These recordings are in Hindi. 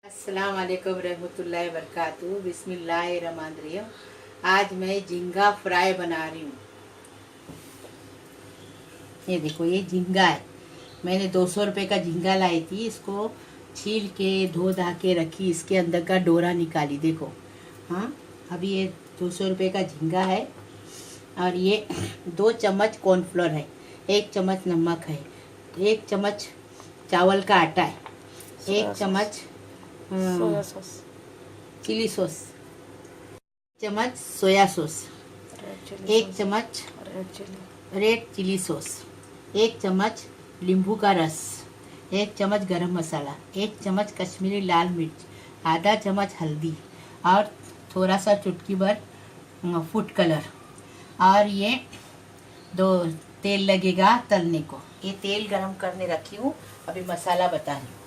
अस्सलाम वालेकुम रहमतुल्लाहि वबरकातुहू। बिस्मिल्लाहिर्रहमानिर्रहीम। आज मैं झींगा फ्राई बना रही हूँ। ये देखो, ये झींगा है। मैंने 200 रुपये का झींगा लाई थी। इसको छील के धो धा के रखी, इसके अंदर का डोरा निकाली। देखो, हाँ, अभी ये 200 रुपये का झींगा है। और ये 2 चम्मच कॉर्नफ्लोर है, 1 चम्मच नमक है, 1 चम्मच चावल का आटा है, 1 चम्मच सोया सॉस, चिली सॉस, चम्मच सोया सॉस, 1 चम्मच रेड चिली सॉस, 1 चम्मच नींबू का रस, 1 चम्मच गरम मसाला, 1 चम्मच कश्मीरी लाल मिर्च, आधा चम्मच हल्दी और थोड़ा सा चुटकी भर फूड कलर। और ये 2 तेल लगेगा तलने को। ये तेल गरम करने रखी हूँ, अभी मसाला बता रही हूँ।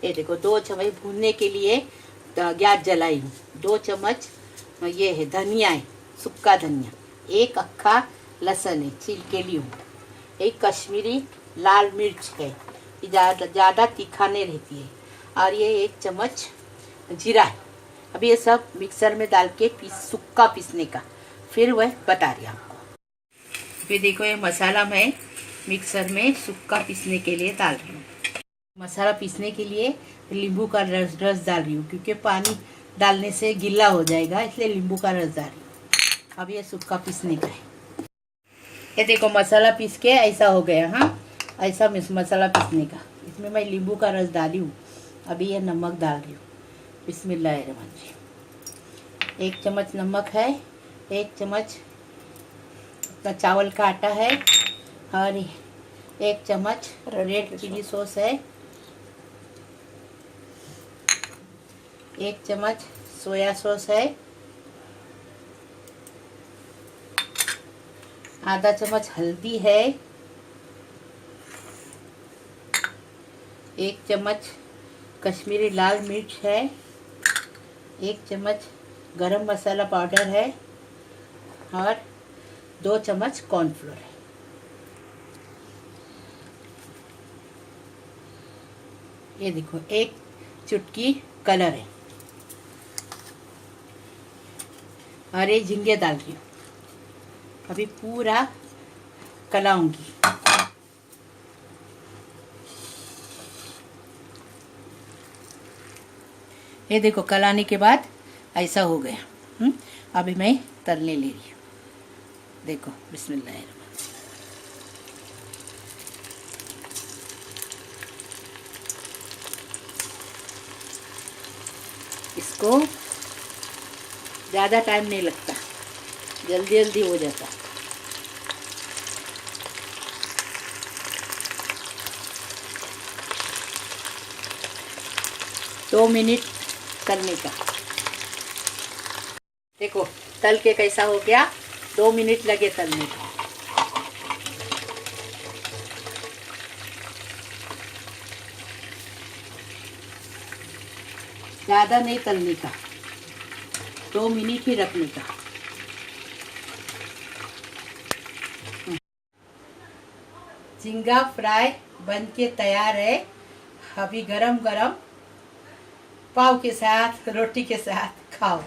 ये देखो, 2 चम्मच भूनने के लिए गैस जलाई हूँ। 2 चम्मच ये है धनिया है, सूखा धनिया, 1 अक्खा लहसुन है, छील के ली हूँ, 1 कश्मीरी लाल मिर्च है, ज़्यादा तीखा नहीं रहती है। और ये 1 चम्मच जीरा है। अभी ये सब मिक्सर में डाल के सूखा पीसने का, फिर वह बता रही आपको। फिर देखो, ये मसाला मैं मिक्सर में सूखा पीसने के लिए डाल रही हूँ। मसाला पीसने के लिए नींबू का रस डाल रही हूँ, क्योंकि पानी डालने से गीला हो जाएगा, इसलिए नींबू का रस डाल रही हूँ। अब ये सूखा पीसने का है। ये देखो, मसाला पीस के ऐसा हो गया। हाँ, ऐसा मसाला पीसने का। इसमें मैं नींबू का रस डाली हूँ। अभी ये नमक डाल रही हूँ। बिस्मिल्लाहिर्रहमानिर्रहीम। 1 चम्मच नमक है, 1 चम्मच अपना चावल का आटा है, और 1 चम्मच रेड चिली सॉस है, 1 चम्मच सोया सॉस है, आधा चम्मच हल्दी है, 1 चम्मच कश्मीरी लाल मिर्च है, 1 चम्मच गरम मसाला पाउडर है, और 2 चम्मच कॉर्नफ्लोर है। ये देखो, 1 चुटकी कलर है। और ये झींगे डाल रही हूँ। अभी पूरा कलाऊंगी। ये देखो, कलाने के बाद ऐसा हो गया। अभी मैं तलने ले रही हूँ। देखो, बिस्मिल्लाहिर्रहमानिर्रहीम। इसको ज़्यादा टाइम नहीं लगता, जल्दी जल्दी हो जाता। दो मिनट तलने का। देखो, तल के कैसा हो गया। 2 मिनट लगे तलने का। ज़्यादा नहीं तलने का, 2 मिनट ही रखने का। झींगा फ्राई बन के तैयार है। अभी गरम गरम पाव के साथ, रोटी के साथ खाओ।